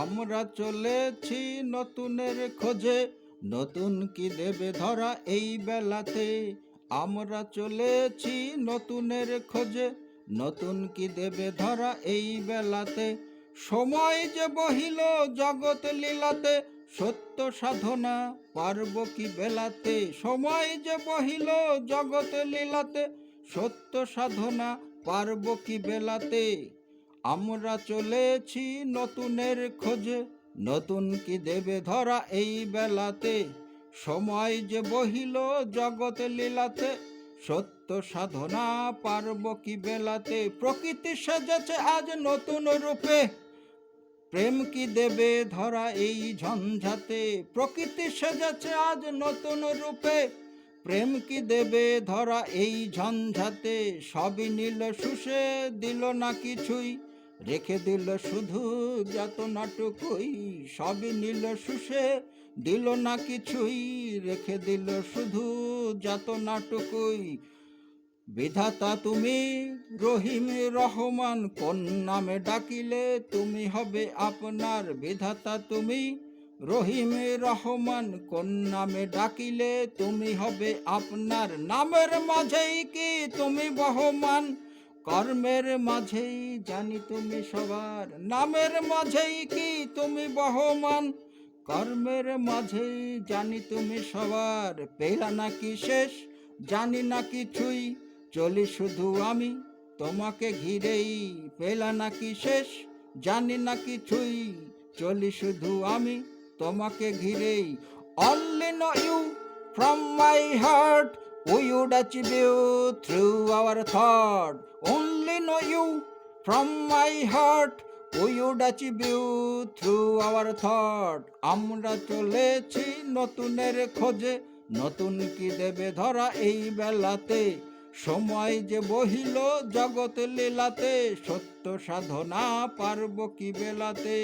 আমরা চলেছি নতুনের খোঁজে, নতুন কি দেবে ধরা এই বেলাতে। আমরা চলেছি নতুনের খোঁজে, নতুন কি দেবে ধরা এই বেলাতে। সময় যে বহিল জগৎ লীলাতে, সত্য সাধনা পারব কি বেলাতে। সময় যে বহিল জগৎ লীলাতে, সত্য সাধনা পারব কি বেলাতে। আমরা চলেছি নতুনের খোঁজে, নতুন কি দেবে ধরা এই বেলাতে। সময় যে বহিল জগৎ লীলাতে, সত্য সাধনা পারব কি বেলাতে। প্রকৃতি সেজেছে আজ নতুন রূপে, প্রেম কি দেবে ধরা এই ঝঞ্ঝাতে। প্রকৃতি সেজেছে আজ নতুন রূপে, প্রেম কি দেবে ধরা এই ঝঞ্ঝাতে। সবই নিল শুষে দিল না কিছুই, রেখে দিল শুধু যাতনাটুকুই। সবই নিল শুষে দিল না কিছুই, রেখে দিল শুধু যাতনাটুকুই। বিধাতা তুমি রহিম রহমান, কোন নামে ডাকিলে তুমি হবে আপনার। বিধাতা তুমি রহিম রহমান, কোন নামে ডাকিলে তুমি হবে আপনার। নামের মাঝেই কি তুমি বহমান, কর্মের মাঝেই জানি তুমি সবার। নামের মাঝেই কি তুমি বহমান, কর্মের মাঝেই জানি তুমি সবার। পেলা নাকি শেষ জানি না কিছুই, চলি শুধু আমি তোমাকে ঘিরেই। পেলা নাকি শেষ জানি না কিছুই, চলি শুধু আমি তোমাকে ঘিরেই। Only know you from my heart, we would achieve you through our thought. Only know you from my heart, we would achieve you through our thought. আমরা চলেছি নতুনের খোঁজে, নতুন কি দেবে ধরা এই বেলাতে। সময় যে বহিল জগৎ লীলাতে, সত্য সাধনা পারব কি বেলাতে।